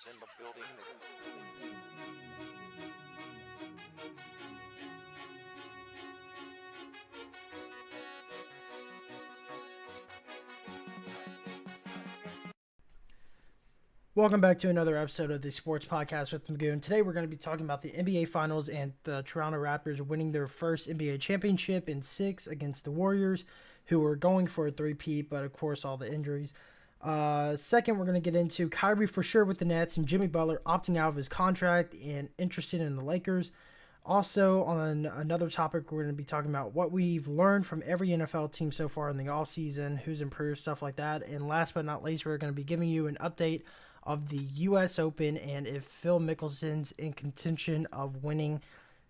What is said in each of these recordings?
in the building. Welcome back to another episode of the Sports Podcast with Magoon. Today we're going to be talking about the NBA Finals and the Toronto Raptors winning their first NBA championship in 6 against the Warriors, who were going for a three-peat, but of course all the injuries. Second, we're going to get into Kyrie for sure with the Nets and Jimmy Butler opting out of his contract and interested in the Lakers. Also, on another topic, we're going to be talking about what we've learned from every NFL team so far in the offseason, who's improved, stuff like that. And last but not least, we're going to be giving you an update of the U.S. Open and if Phil Mickelson's in contention of winning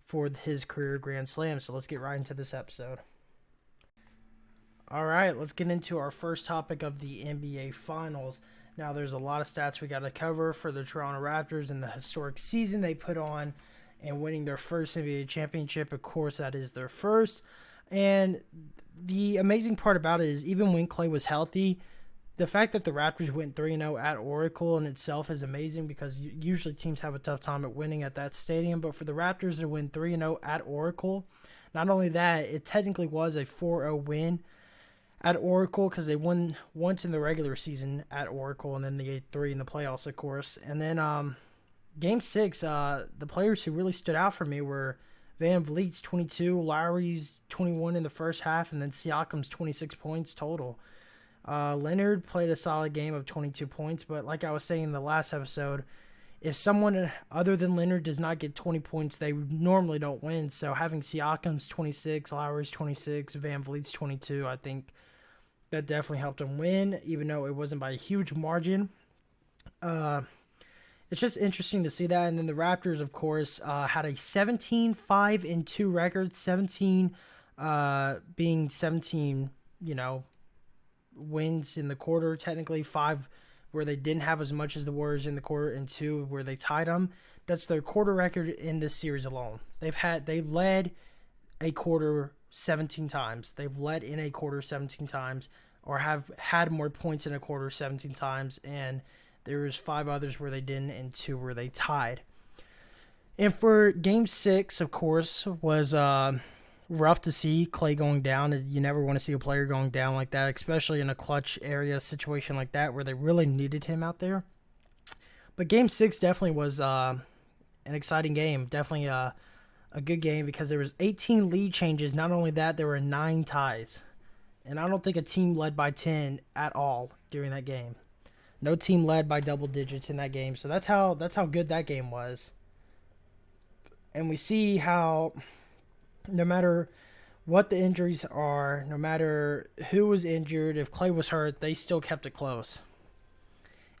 for his career Grand Slam. So let's get right into this episode. All right, let's get into our first topic of the NBA Finals. Now, there's a lot of stats we got to cover for the Toronto Raptors and the historic season they put on and winning their first NBA championship. Of course, that is their first. And the amazing part about it is even when Klay was healthy, the fact that the Raptors went 3-0 at Oracle in itself is amazing because usually teams have a tough time at winning at that stadium. But for the Raptors to win 3-0 at Oracle, not only that, it technically was a 4-0 win at Oracle because they won once in the regular season at Oracle and then they ate 3 in the playoffs, of course. And then Game 6, the players who really stood out for me were Van Vliet's 22, Lowry's 21 in the first half, and then Siakam's 26 points total. Leonard played a solid game of 22 points, but like I was saying in the last episode, if someone other than Leonard does not get 20 points, they normally don't win. So having Siakam's 26, Lowry's 26, Van Vliet's 22, I think that definitely helped them win, even though it wasn't by a huge margin. It's just interesting to see that. And then the Raptors, of course, had a 17-5-2 record, 17 being 17, wins in the quarter, technically 5 where they didn't have as much as the Warriors in the quarter and 2 where they tied them. That's their quarter record in this series alone. They led a quarter 17 times. They've led in a quarter 17 times or have had more points in a quarter 17 times, and there was 5 others where they didn't and 2 where they tied. And for Game 6, of course, was rough to see Klay going down. You never want to see a player going down like that, especially in a clutch area situation like that where they really needed him out there. But Game 6 definitely was an exciting game. Definitely a good game because there was 18 lead changes. Not only that, there were 9 ties. And I don't think a team led by 10 at all during that game. No team led by double digits in that game. So that's how good that game was. And we see how no matter what the injuries are, no matter who was injured, if Klay was hurt, they still kept it close.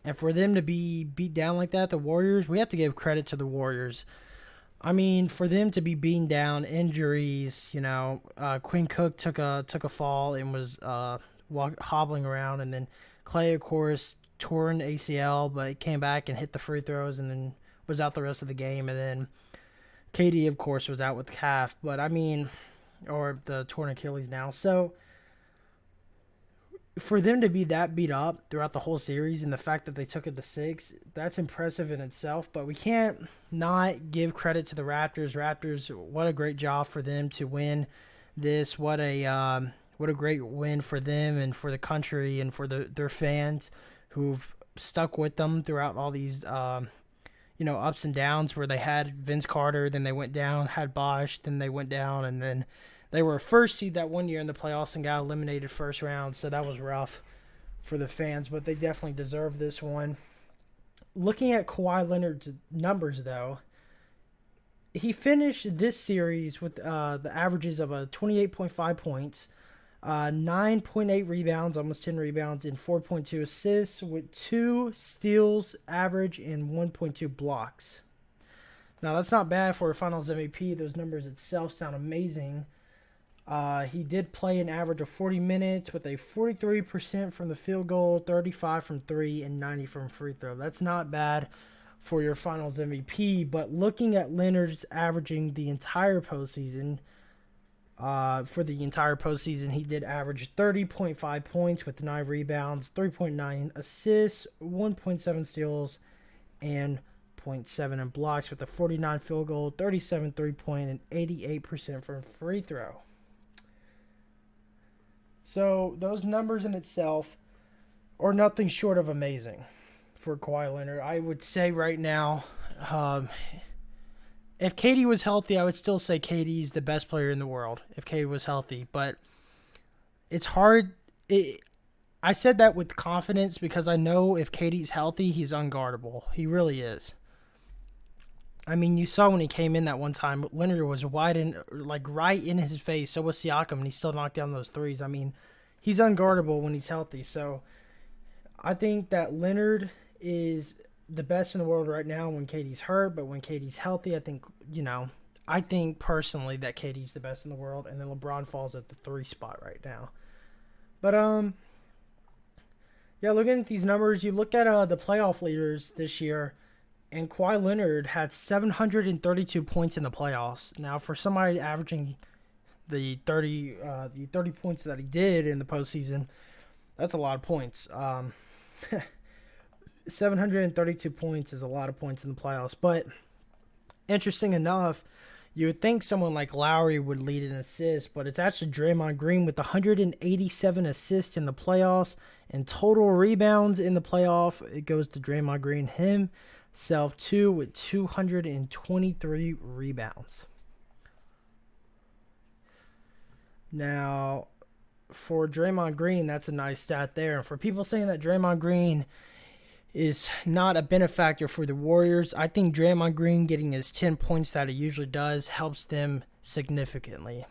And for them to be beat down like that, the Warriors, we have to give credit to the Warriors. I mean, for them to be beaten down, injuries, Quinn Cook took a fall and was hobbling around, and then Klay, of course, tore an ACL, but came back and hit the free throws and then was out the rest of the game, and then KD, of course, was out with calf, but I mean, or the torn Achilles now. So for them to be that beat up throughout the whole series and the fact that they took it to 6, that's impressive in itself. But we can't not give credit to the Raptors. Raptors, what a great job for them to win this. What a great win for them and for the country and for their fans who've stuck with them throughout all these ups and downs where they had Vince Carter, then they went down, had Bosh, then they went down, and then they were a first seed that one year in the playoffs and got eliminated first round, so that was rough for the fans, but they definitely deserve this one. Looking at Kawhi Leonard's numbers, though, he finished this series with the averages of 28.5 points, 9.8 rebounds, almost 10 rebounds, and 4.2 assists with 2 steals average and 1.2 blocks. Now, that's not bad for a Finals MVP. Those numbers itself sound amazing. He did play an average of 40 minutes with a 43% from the field goal, 35 from 3, and 90 from free throw. That's not bad for your Finals MVP, but looking at Leonard's averaging the entire postseason, for the entire postseason, he did average 30.5 points with 9 rebounds, 3.9 assists, 1.7 steals, and 0.7 in blocks with a 49 field goal, 37 3-point, and 88% from free throw. So those numbers in itself are nothing short of amazing for Kawhi Leonard. I would say right now, if KD was healthy, I would still say KD is the best player in the world if KD was healthy. But it's hard. I said that with confidence because I know if KD's healthy, he's unguardable. He really is. I mean, you saw when he came in that one time, Leonard was right in his face. So was Siakam, and he still knocked down those threes. I mean, he's unguardable when he's healthy. So I think that Leonard is the best in the world right now when KD's hurt. But when KD's healthy, I think personally that KD's the best in the world. And then LeBron falls at the 3 spot right now. But, yeah, looking at these numbers, you look at the playoff leaders this year. And Kawhi Leonard had 732 points in the playoffs. Now, for somebody averaging the 30 points that he did in the postseason, that's a lot of points. 732 points is a lot of points in the playoffs. But interesting enough, you would think someone like Lowry would lead in assists, but it's actually Draymond Green with 187 assists in the playoffs. And total rebounds in the playoff, it goes to Draymond Green himself too with 223 rebounds. Now, for Draymond Green, that's a nice stat there. And for people saying that Draymond Green is not a benefactor for the Warriors, I think Draymond Green getting his 10 points that he usually does helps them significantly.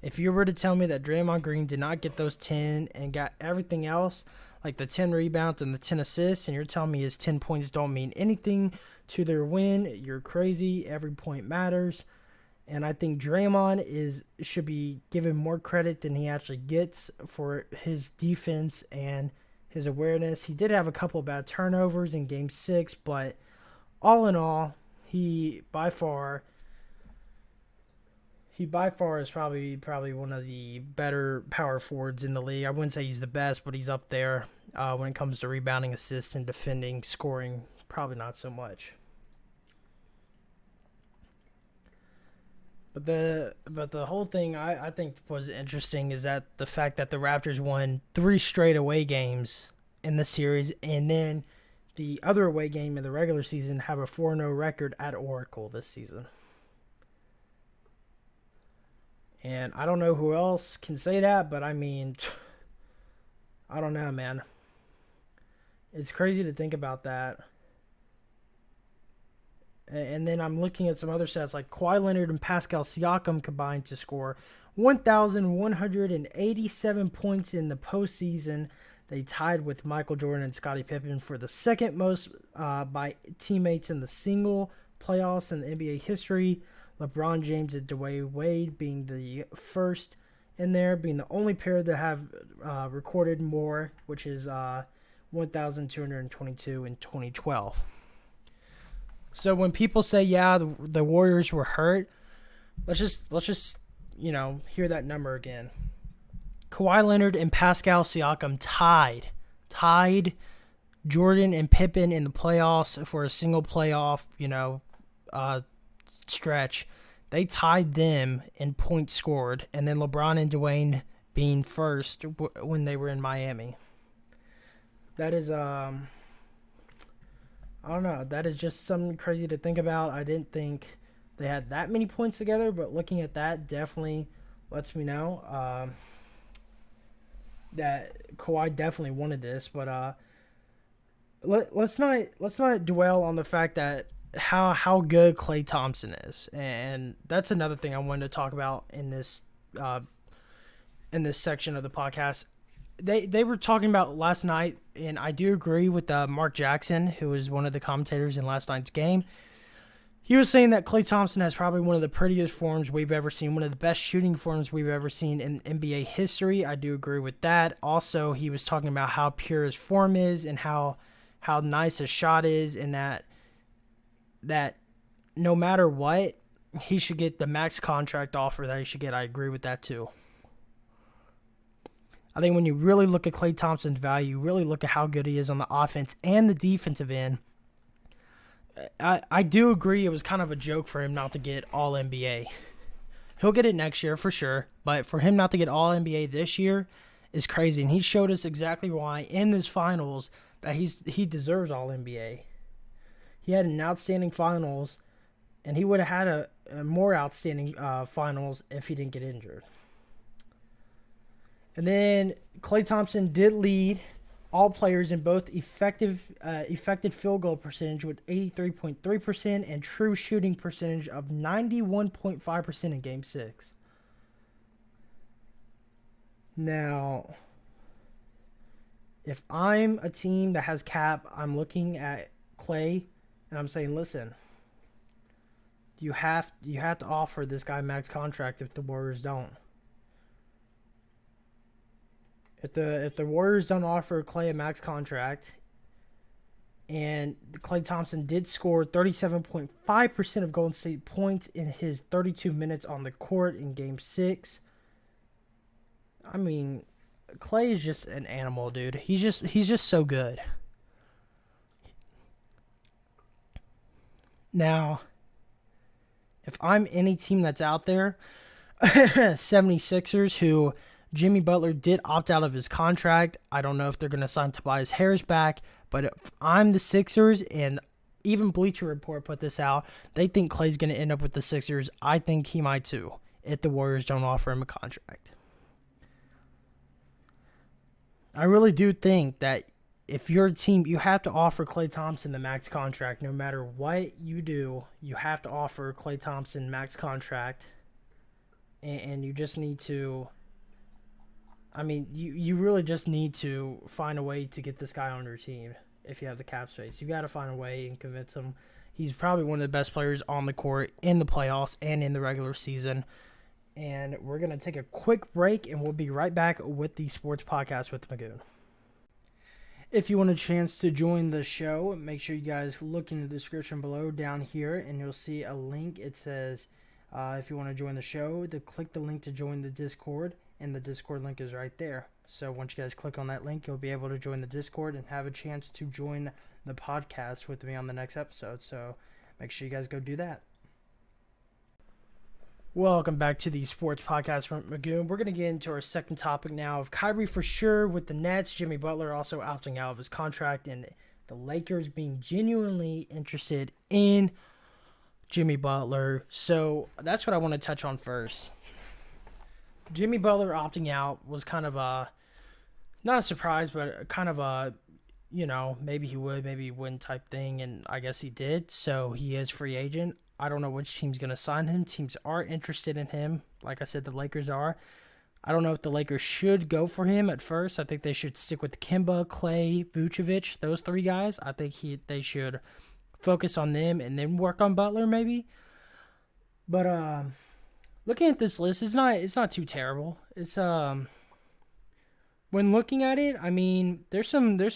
If you were to tell me that Draymond Green did not get those 10 and got everything else, like the 10 rebounds and the 10 assists, and you're telling me his 10 points don't mean anything to their win, you're crazy. Every point matters. And I think Draymond should be given more credit than he actually gets for his defense and his awareness. He did have a couple of bad turnovers in Game 6, but all in all, he by far is probably one of the better power forwards in the league. I wouldn't say he's the best, but he's up there when it comes to rebounding, assist, and defending. Scoring, probably not so much. But the whole thing I think was interesting is that the fact that the Raptors won 3 straight away games in the series, and then the other away game in the regular season have a 4-0 record at Oracle this season. And I don't know who else can say that, but I mean, I don't know, man. It's crazy to think about that. And then I'm looking at some other stats like Kawhi Leonard and Pascal Siakam combined to score 1,187 points in the postseason. They tied with Michael Jordan and Scottie Pippen for the second most by teammates in the single playoffs in the NBA history. LeBron James and Dwayne Wade being the first in there, being the only pair to have recorded more, which is 1,222 in 2012. So when people say, yeah, the Warriors were hurt, let's just hear that number again. Kawhi Leonard and Pascal Siakam tied Jordan and Pippen in the playoffs for a single playoff, stretch. They tied them in points scored, and then LeBron and Dwayne being first when they were in Miami. That is I don't know. That is just something crazy to think about. I didn't think they had that many points together, but looking at that definitely lets me know that Kawhi definitely wanted this. But let's not dwell on the fact that how good Klay Thompson is, and that's another thing I wanted to talk about in this section of the podcast. They were talking about last night, and I do agree with Mark Jackson, who was one of the commentators in last night's game. He was saying that Klay Thompson has probably one of the prettiest forms we've ever seen, one of the best shooting forms we've ever seen in NBA history. I do agree with that. Also, he was talking about how pure his form is and how nice his shot is, and that no matter what, he should get the max contract offer that he should get. I agree with that too. I think when you really look at Klay Thompson's value, you really look at how good he is on the offense and the defensive end, I do agree it was kind of a joke for him not to get All NBA. He'll get it next year for sure, but for him not to get All NBA this year is crazy, and he showed us exactly why in this finals that he deserves All NBA. He had an outstanding finals, and he would have had a more outstanding finals if he didn't get injured. And then Klay Thompson did lead all players in both effective field goal percentage with 83.3% and true shooting percentage of 91.5% in Game 6. Now, if I'm a team that has cap, I'm looking at Klay and I'm saying, listen, you have to offer this guy max contract if the Warriors don't. If the Warriors don't offer Klay a max contract, and Klay Thompson did score 37.5% of Golden State points in his 32 minutes on the court in Game 6. I mean, Klay is just an animal, dude. He's just so good. Now, if I'm any team that's out there, 76ers, who Jimmy Butler did opt out of his contract. I don't know if they're going to sign Tobias Harris back, but if I'm the Sixers, and even Bleacher Report put this out, they think Klay's going to end up with the Sixers. I think he might too, if the Warriors don't offer him a contract. I really do think that if you're a team, you have to offer Klay Thompson the max contract. No matter what you do, you have to offer Klay Thompson max contract, and you just need to... I mean, you really just need to find a way to get this guy on your team if you have the cap space. You got to find a way and convince him. He's probably one of the best players on the court in the playoffs and in the regular season. And we're going to take a quick break, and we'll be right back with the Sports Podcast with Magoon. If you want a chance to join the show, make sure you guys look in the description below down here, and you'll see a link. It says, if you want to join the show, click the link to join the Discord. And the Discord link is right there. So once you guys click on that link, you'll be able to join the Discord and have a chance to join the podcast with me on the next episode. So make sure you guys go do that. Welcome back to the Sports Podcast from Magoon. We're going to get into our second topic now of Kyrie for sure with the Nets, Jimmy Butler also opting out of his contract, and the Lakers being genuinely interested in Jimmy Butler. So that's what I want to touch on first. Jimmy Butler opting out was kind of not a surprise, but kind of a, maybe he would, maybe he wouldn't type thing, and I guess he did. So he is free agent. I don't know which team's going to sign him. Teams are interested in him. Like I said, the Lakers are. I don't know if the Lakers should go for him at first. I think they should stick with Kemba, Klay, Vucevic, those three guys. I think they should focus on them and then work on Butler maybe. But looking at this list, it's not too terrible. It's when looking at it, I mean, there's some good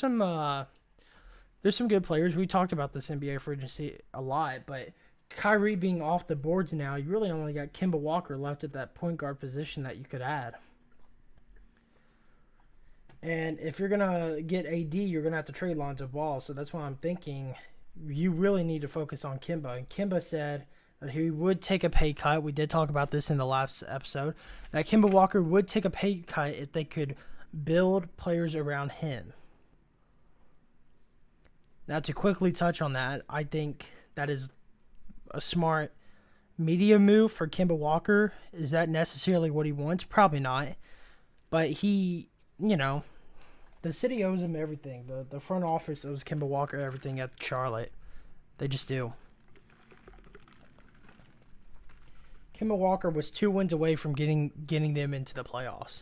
players. We talked about this NBA free agency a lot, but Kyrie being off the boards now, you really only got Kemba Walker left at that point guard position that you could add. And if you're gonna get AD, you're gonna have to trade Lonzo Ball. So that's why I'm thinking you really need to focus on Kemba. And Kemba said that he would take a pay cut. We did talk about this in the last episode. That Kemba Walker would take a pay cut if they could build players around him. Now, to quickly touch on that, I think that is a smart media move for Kemba Walker. Is that necessarily what he wants? Probably not. But he, the city owes him everything. The front office owes Kemba Walker everything at Charlotte. They just do. Kemba Walker was 2 wins away from getting them into the playoffs.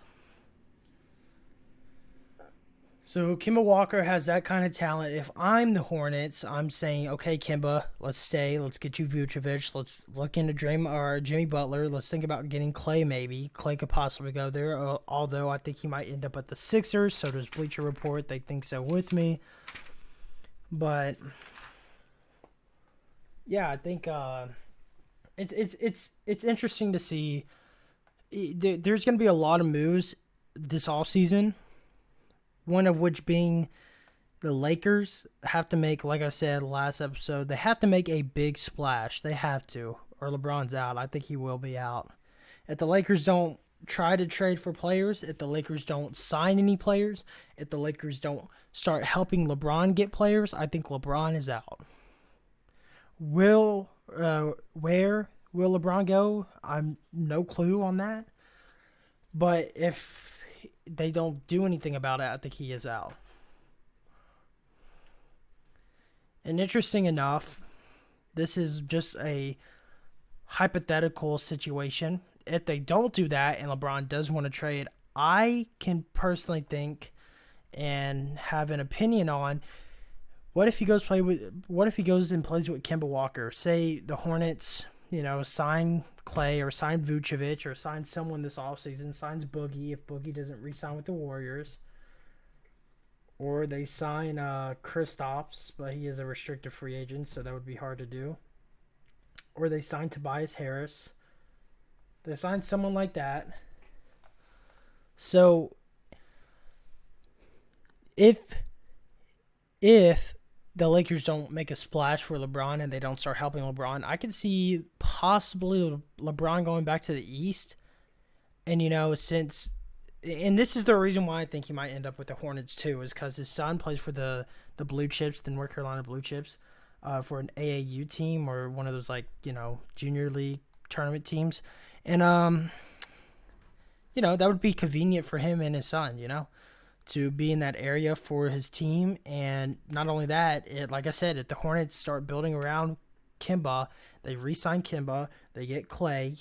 So Kemba Walker has that kind of talent. If I'm the Hornets, I'm saying, okay, Kemba, let's stay. Let's get you Vucevic. Let's look into Jimmy Butler. Let's think about getting Klay maybe. Klay could possibly go there, although I think he might end up at the Sixers. So does Bleacher Report. They think so with me. But, yeah, I think it's interesting to see. There's going to be a lot of moves this offseason. One of which being The Lakers have to make, like I said last episode, they have to make a big splash. They have to, or LeBron's out. I think he will be out. If the Lakers don't try to trade for players, if the Lakers don't sign any players, if the Lakers don't start helping LeBron get players, I think LeBron is out. Where will LeBron go? I'm no clue on that. But if they don't do anything about it, I think he is out. And interesting enough, this is just a hypothetical situation. If they don't do that and LeBron does want to trade, I can personally think and have an opinion on what if he goes and plays with Kemba Walker? Say the Hornets, sign Clay or sign Vucevic or sign someone this offseason, signs Boogie if Boogie doesn't re-sign with the Warriors. Or they sign Kristaps, but he is a restricted free agent, so that would be hard to do. Or they sign Tobias Harris. They sign someone like that. So if the Lakers don't make a splash for LeBron and they don't start helping LeBron, I could see possibly LeBron going back to the East. And, and this is the reason why I think he might end up with the Hornets too, is because his son plays for the Blue Chips, the North Carolina Blue Chips, for an AAU team or one of those junior league tournament teams, and that would be convenient for him and his son, to be in that area for his team. And not only that, like I said, if the Hornets start building around Kemba, they re-sign Kemba, they get Clay,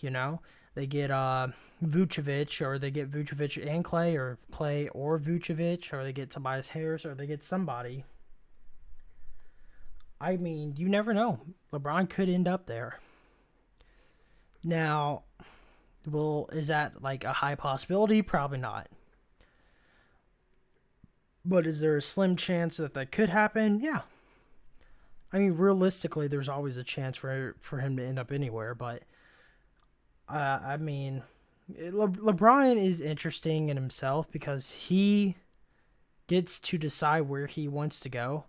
they get Vucevic, or they get Vucevic and Clay, or Clay or Vucevic, or they get Tobias Harris, or they get somebody. I mean, you never know. LeBron could end up there. Now, is that a high possibility? Probably not. But is there a slim chance that could happen? Yeah. I mean, realistically, there's always a chance for him to end up anywhere, but I mean, LeBron is interesting in himself because he gets to decide where he wants to go.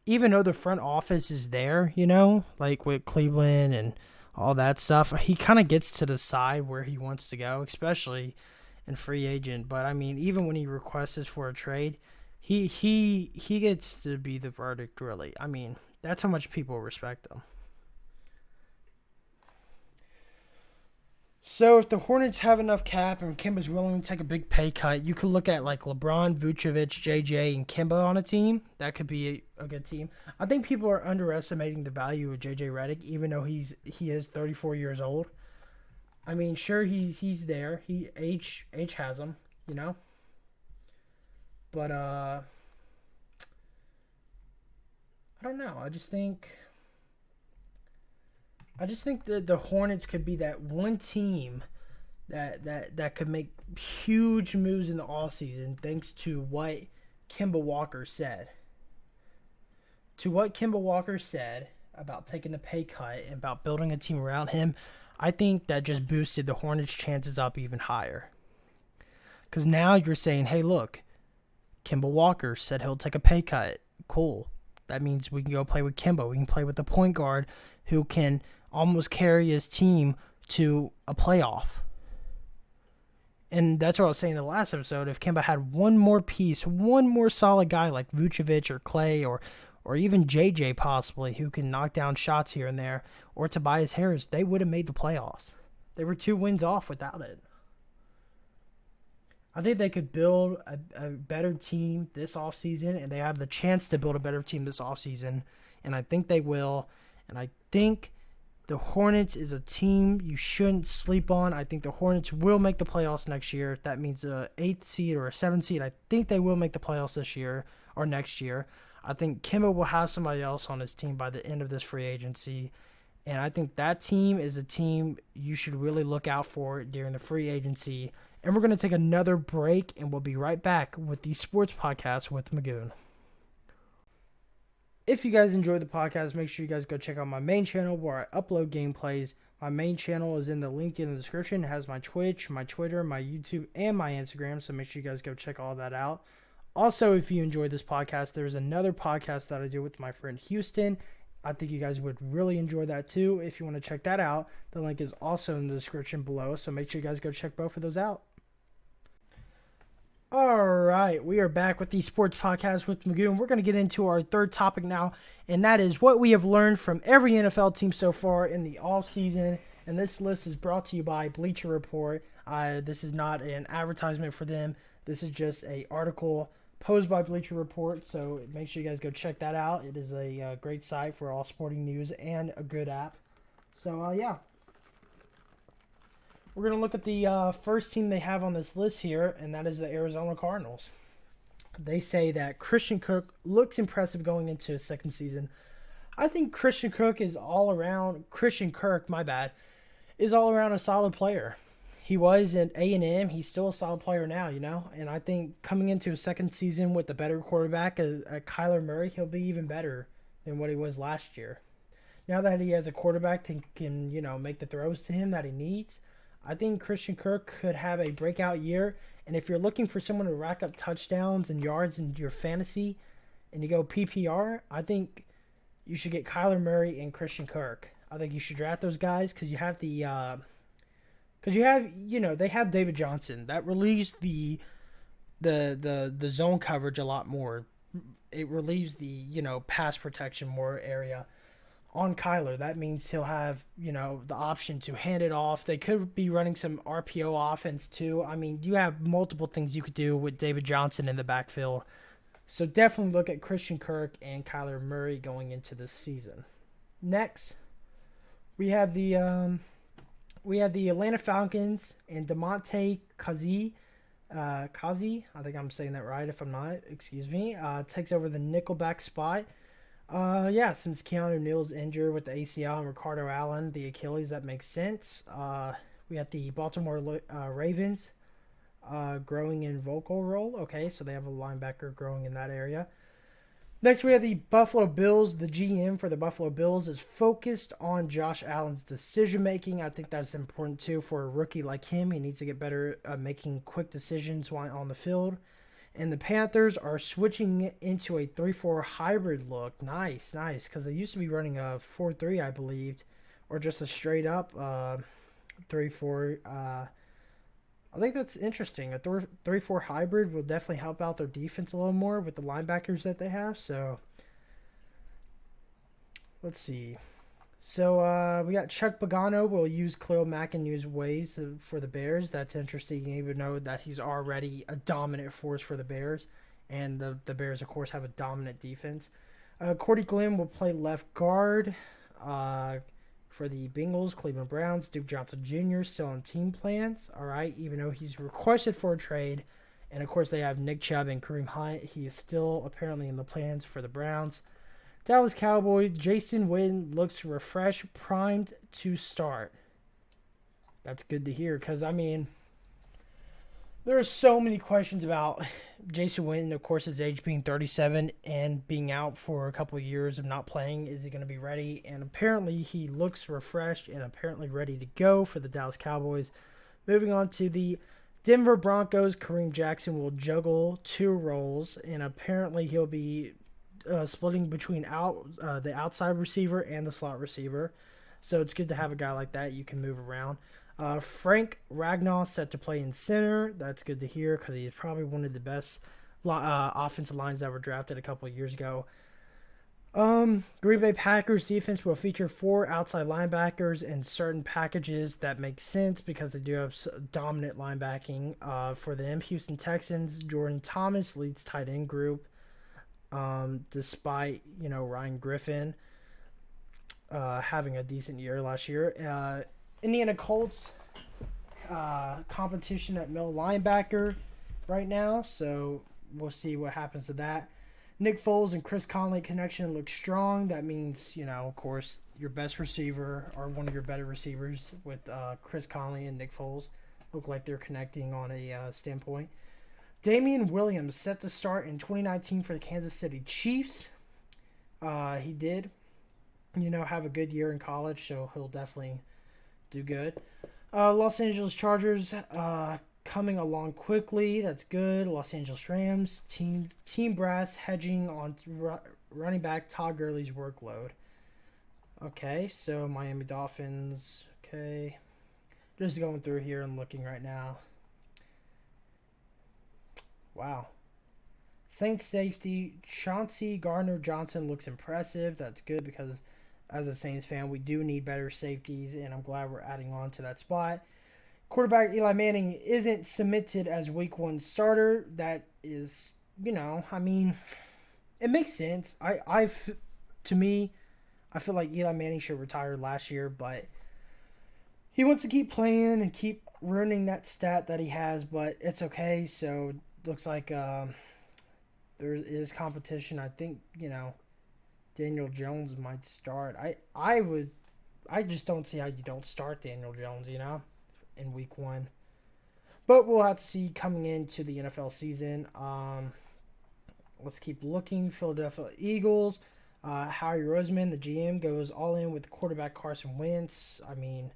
Even though the front office is there, with Cleveland and all that stuff, he kind of gets to decide where he wants to go, especially in free agent. But I mean, even when he requests for a trade, he gets to be the verdict, really. I mean, that's how much people respect him. So if the Hornets have enough cap and Kemba's willing to take a big pay cut, you could look at LeBron, Vucevic, JJ, and Kemba on a team. That could be a good team. I think people are underestimating the value of JJ Redick, even though he is 34 years old. I mean, sure, he's there. Age has him, But I don't know. I just think that the Hornets could be that one team that could make huge moves in the offseason thanks to what Kemba Walker said. To what Kemba Walker said about taking the pay cut and about building a team around him, I think that just boosted the Hornets' chances up even higher. Because now you're saying, hey, look, Kemba Walker said he'll take a pay cut. Cool. That means we can go play with Kemba. We can play with the point guard who can almost carry his team to a playoff. And that's what I was saying in the last episode. If Kemba had one more piece, one more solid guy like Vucevic or Clay or even JJ possibly, who can knock down shots here and there, or Tobias Harris, they would have made the playoffs. They were 2 wins off without it. I think they could build a better team this offseason, and they have the chance to build a better team this offseason, and I think they will. And I think the Hornets is a team you shouldn't sleep on. I think the Hornets will make the playoffs next year. That means an 8th seed or a 7th seed. I think they will make the playoffs this year or next year. I think Kemba will have somebody else on his team by the end of this free agency. And I think that team is a team you should really look out for during the free agency. And we're going to take another break, and we'll be right back with the Sports Podcast with Magoon. If you guys enjoy the podcast, make sure you guys go check out my main channel where I upload gameplays. My main channel is in the link in the description. It has my Twitch, my Twitter, my YouTube, and my Instagram, so make sure you guys go check all that out. Also, if you enjoyed this podcast, there's another podcast that I do with my friend Houston. I think you guys would really enjoy that too. If you want to check that out, the link is also in the description below. So make sure you guys go check both of those out. All right, we are back with the Sports Podcast with Magoo, and we're going to get into our third topic now, and that is what we have learned from every NFL team so far in the offseason. And this list is brought to you by Bleacher Report. This is not an advertisement for them. This is just an article posed by Bleacher Report, so make sure you guys go check that out. It is a great site for all sporting news and a good app. So, yeah. We're going to look at the first team they have on this list here, and that is the Arizona Cardinals. They say that Christian Kirk looks impressive going into his second season. I think Christian Kirk, is all around a solid player. He was at A&M. He's still a solid player now, And I think coming into his second season with a better quarterback, Kyler Murray, he'll be even better than what he was last year. Now that he has a quarterback that can make the throws to him that he needs, I think Christian Kirk could have a breakout year. And if you're looking for someone to rack up touchdowns and yards in your fantasy and you go PPR, I think you should get Kyler Murray and Christian Kirk. I think you should draft those guys because you have they have David Johnson. That relieves the zone coverage a lot more. It relieves the, pass protection more area on Kyler. That means he'll have, the option to hand it off. They could be running some RPO offense too. I mean, you have multiple things you could do with David Johnson in the backfield. So definitely look at Christian Kirk and Kyler Murray going into this season. Next, we have the Atlanta Falcons and DeMonte Kazi, I think I'm saying that right. If I'm not, excuse me. Takes over the nickelback spot. Since Keanu Neal's injured with the ACL and Ricardo Allen, the Achilles, that makes sense. We have the Baltimore Ravens growing in vocal role. Okay, so they have a linebacker growing in that area. Next, we have the Buffalo Bills. The GM for the Buffalo Bills is focused on Josh Allen's decision-making. I think that's important, too, for a rookie like him. He needs to get better at making quick decisions while on the field. And the Panthers are switching into a 3-4 hybrid look. Nice, because they used to be running a 4-3, I believe, or just a straight-up 3-4. I think that's interesting. A 3-4 hybrid will definitely help out their defense a little more with the linebackers that they have. So, let's see. So, we got Chuck Pagano will use Khalil Mack in new ways for the Bears. That's interesting. You even know that he's already a dominant force for the Bears. And the Bears, of course, have a dominant defense. Cordy Glenn will play left guard. For the Bengals, Cleveland Browns, Duke Johnson Jr. still on team plans, all right, even though he's requested for a trade. And, of course, they have Nick Chubb and Kareem Hunt. He is still apparently in the plans for the Browns. Dallas Cowboys, Jason Witten looks refreshed, primed to start. That's good to hear because, I mean, there are so many questions about Jason Witten, of course, his age being 37 and being out for a couple of years of not playing. Is he going to be ready? And apparently he looks refreshed and apparently ready to go for the Dallas Cowboys. Moving on to the Denver Broncos, Kareem Jackson will juggle two roles, and apparently he'll be splitting between the outside receiver and the slot receiver. So it's good to have a guy like that you can move around. Frank Ragnow set to play in center. That's good to hear because he is probably one of the best offensive lines that were drafted a couple of years ago. Green Bay Packers defense will feature 4 outside linebackers in certain packages that make sense because they do have dominant linebacking for them. Houston Texans, Jordan Thomas leads tight end group despite, Ryan Griffin having a decent year last year. Indiana Colts competition at middle linebacker right now, so we'll see what happens to that. Nick Foles and Chris Conley connection looks strong. That means, of course, your best receiver or one of your better receivers with Chris Conley and Nick Foles look like they're connecting on a standpoint. Damian Williams set to start in 2019 for the Kansas City Chiefs. He did, have a good year in college, so he'll definitely do good. Los Angeles Chargers coming along quickly. That's good. Los Angeles Rams team brass hedging on running back Todd Gurley's workload. Okay, so Miami Dolphins. Okay, just going through here and looking right now. Wow. Saints safety Chauncey Gardner-Johnson looks impressive. That's good because as a Saints fan, we do need better safeties, and I'm glad we're adding on to that spot. Quarterback Eli Manning isn't cemented as week 1 starter. That is, I mean, it makes sense. To me, I feel like Eli Manning should retire last year, but he wants to keep playing and keep ruining that stat that he has, but it's okay. So looks like there is competition. I think, Daniel Jones might start. I just don't see how you don't start Daniel Jones, in week 1. But we'll have to see coming into the NFL season. Let's keep looking. Philadelphia Eagles. Howie Roseman, the GM, goes all in with quarterback Carson Wentz. I mean,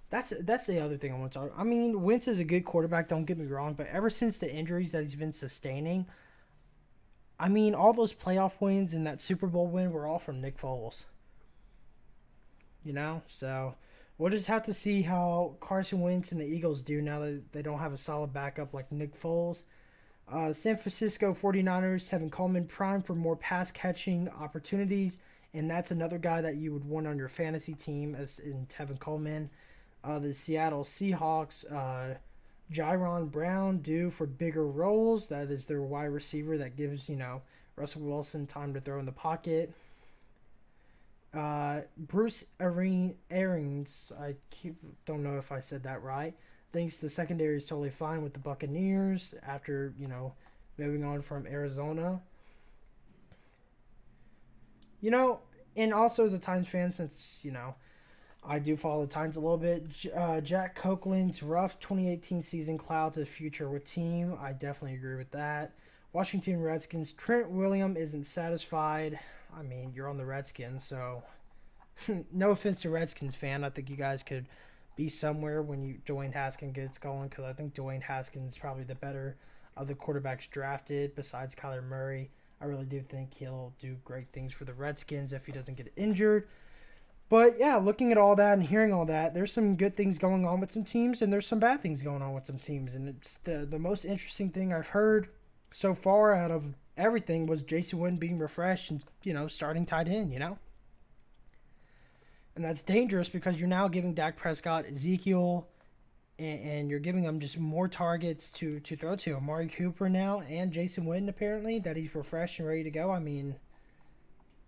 that's the other thing I want to talk. I mean, Wentz is a good quarterback, don't get me wrong, but ever since the injuries that he's been sustaining, I mean, all those playoff wins and that Super Bowl win were all from Nick Foles. So we'll just have to see how Carson Wentz and the Eagles do now that they don't have a solid backup like Nick Foles. San Francisco 49ers, Tevin Coleman, prime for more pass-catching opportunities, and that's another guy that you would want on your fantasy team as in Tevin Coleman. The Seattle Seahawks, Jaron Brown, due for bigger roles. That is their wide receiver that gives, Russell Wilson time to throw in the pocket. Bruce Arians, don't know if I said that right, thinks the secondary is totally fine with the Buccaneers after, moving on from Arizona. And also as a Times fan, since, I do follow the Times a little bit, Jack Copeland's rough 2018 season clouds his future with team. I definitely agree with that. Washington Redskins, Trent Williams isn't satisfied. I mean, you're on the Redskins, so no offense to Redskins fan. I think you guys could be somewhere when Dwayne Haskins gets going, because I think Dwayne Haskins is probably the better of the quarterbacks drafted besides Kyler Murray. I really do think he'll do great things for the Redskins if he doesn't get injured. But yeah, looking at all that and hearing all that, there's some good things going on with some teams, and there's some bad things going on with some teams. And it's the most interesting thing I've heard so far out of everything was Jason Witten being refreshed and, starting tight end, And that's dangerous because you're now giving Dak Prescott, Ezekiel, and you're giving them just more targets to throw to. Amari Cooper now and Jason Witten, apparently, that he's refreshed and ready to go. I mean,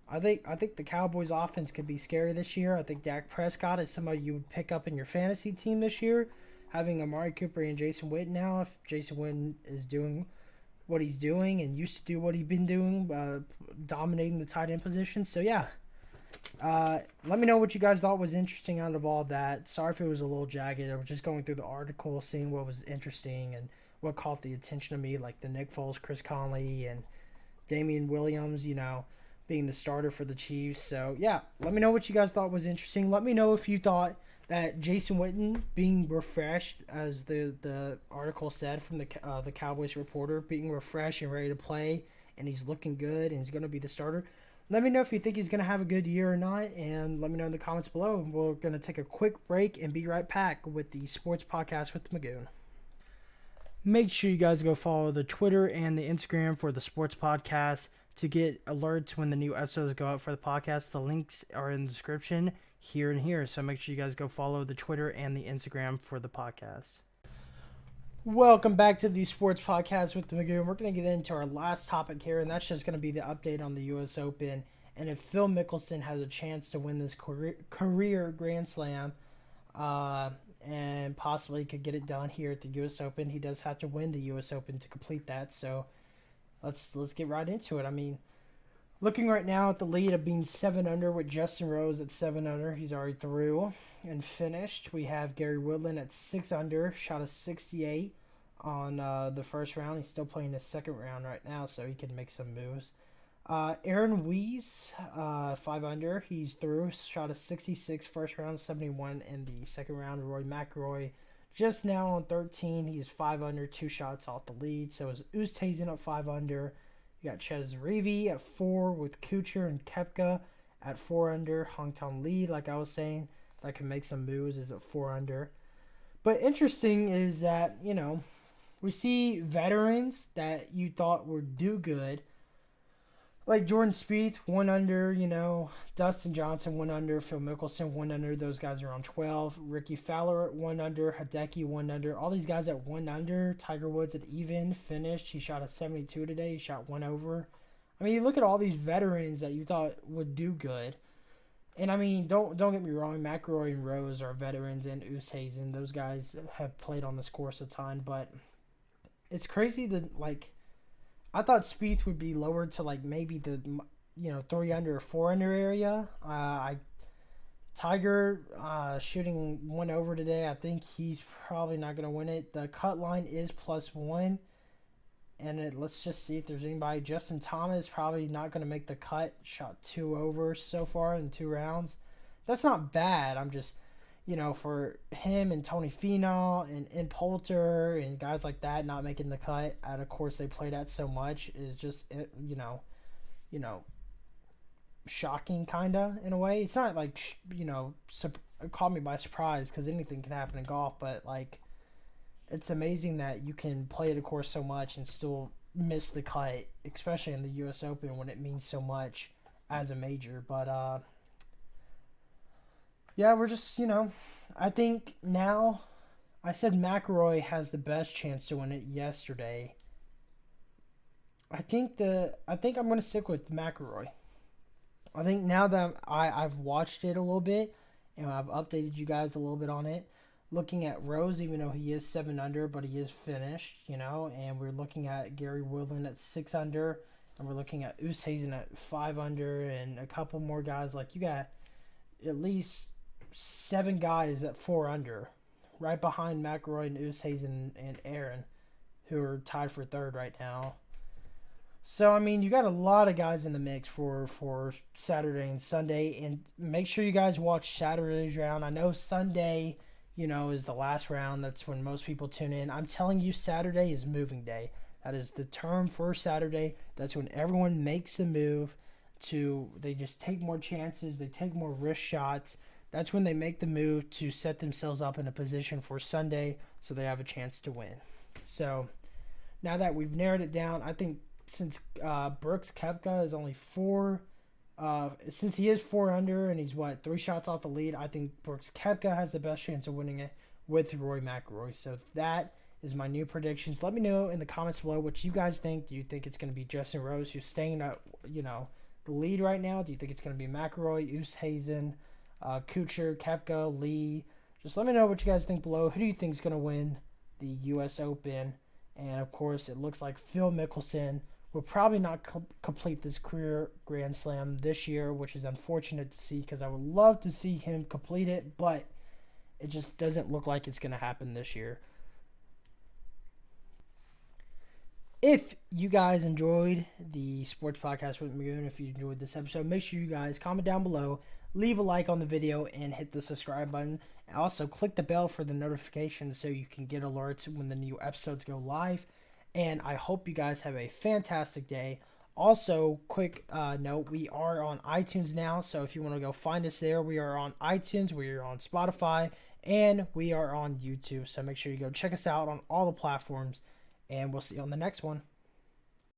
I think the Cowboys offense could be scary this year. I think Dak Prescott is somebody you would pick up in your fantasy team this year. Having Amari Cooper and Jason Witten now, if Jason Witten is doing what he's doing and used to do what he's been doing, dominating the tight end position. So, yeah. Let me know what you guys thought was interesting out of all that. Sorry if it was a little jagged. I was just going through the article, seeing what was interesting and what caught the attention of me, like the Nick Foles, Chris Conley, and Damian Williams, being the starter for the Chiefs. So, yeah, let me know what you guys thought was interesting. Let me know if you thought that Jason Witten being refreshed, as the article said from the Cowboys reporter, being refreshed and ready to play, and he's looking good and he's going to be the starter. Let me know if you think he's going to have a good year or not, and let me know in the comments below. We're going to take a quick break and be right back with the Sports Podcast with Magoon. Make sure you guys go follow the Twitter and the Instagram for the Sports Podcast to get alerts when the new episodes go out for the podcast. The links are in the description here and here, so make sure you guys go follow the Twitter and the Instagram for the podcast. Welcome back to the Sports Podcast with the Magoon. We're going to get into our last topic here, and that's just going to be the update on the U.S. Open and if Phil Mickelson has a chance to win this career Grand Slam and possibly could get it done here at the U.S. Open. He does have to win the U.S. Open to complete that, so let's get right into it. I mean, looking right now at the lead of being 7 under with Justin Rose at 7 under. He's already through and finished. We have Gary Woodland at 6 under, shot a 68 on the first round. He's still playing the second round right now, so he can make some moves. Aaron Weiss, 5 under. He's through, shot a 66 first round, 71 in the second round. Rory McIlroy Just now on 13, he's 5 under, 2 shots off the lead. So is Oosthuizen at 5 under. You got Ches Reavie at 4 with Kuchar and Koepka at 4 under. Hongtong Lee, like I was saying, that can make some moves, is at 4 under. But interesting is that, we see veterans that you thought would do good, like Jordan Spieth, 1 under, Dustin Johnson, 1 under, Phil Mickelson, 1 under. Those guys are on 12. Ricky Fowler at 1 under, Hideki, 1 under. All these guys at 1 under. Tiger Woods at even, finished. He shot a 72 today. He shot 1 over. I mean, you look at all these veterans that you thought would do good. And, I mean, don't get me wrong. McIlroy and Rose are veterans, and Oosthuizen. Those guys have played on this course a ton. But it's crazy that, I thought Spieth would be lowered to maybe the 3 under or 4 under area. Tiger shooting 1 over today. I think he's probably not going to win it. The cut line is +1, and let's just see if there's anybody. Justin Thomas probably not going to make the cut. Shot 2 over so far in 2 rounds. That's not bad. I'm just for him and Tony Finau and Poulter and guys like that not making the cut at a course they played at so much is just, shocking kind of in a way. It's not it caught me by surprise because anything can happen in golf, but it's amazing that you can play at a course so much and still miss the cut, especially in the U.S. Open when it means so much as a major. But, yeah, we're just, I think now, I said McIlroy has the best chance to win it yesterday. I think I'm going to stick with McIlroy. I think now that I've watched it a little bit, and I've updated you guys a little bit on it, looking at Rose, even though he is 7 under, but he is finished, and we're looking at Gary Woodland at 6 under, and we're looking at Oosthuizen at 5 under, and a couple more guys. You got at least 7 guys at 4 under, right behind McIlroy and Oosthuizen and Aaron, who are tied for 3rd right now. So, I mean, you got a lot of guys in the mix for Saturday and Sunday, and make sure you guys watch Saturday's round. I know Sunday, is the last round. That's when most people tune in. I'm telling you, Saturday is moving day. That is the term for Saturday. That's when everyone makes a move they just take more chances, they take more risk shots. That's when they make the move to set themselves up in a position for Sunday so they have a chance to win. So now that we've narrowed it down, I think since Brooks Koepka is only 4, since he is 4 under and he's 3 shots off the lead, I think Brooks Koepka has the best chance of winning it with Rory McIlroy. So that is my new predictions. Let me know in the comments below what you guys think. Do you think it's going to be Justin Rose who's staying at the lead right now? Do you think it's going to be McIlroy, Oosthuizen, Kuchar, Koepka, Lee? Just let me know what you guys think below. Who do you think is going to win the U.S. Open? And, of course, it looks like Phil Mickelson will probably not complete this career Grand Slam this year, which is unfortunate to see because I would love to see him complete it, but it just doesn't look like it's going to happen this year. If you guys enjoyed the sports podcast with Magoon, if you enjoyed this episode, make sure you guys comment down below, leave a like on the video, and hit the subscribe button. And also click the bell for the notifications so you can get alerts when the new episodes go live. And I hope you guys have a fantastic day. Also, quick note, we are on iTunes now, so if you want to go find us there, we are on iTunes, we are on Spotify, and we are on YouTube. So make sure you go check us out on all the platforms, and we'll see you on the next one.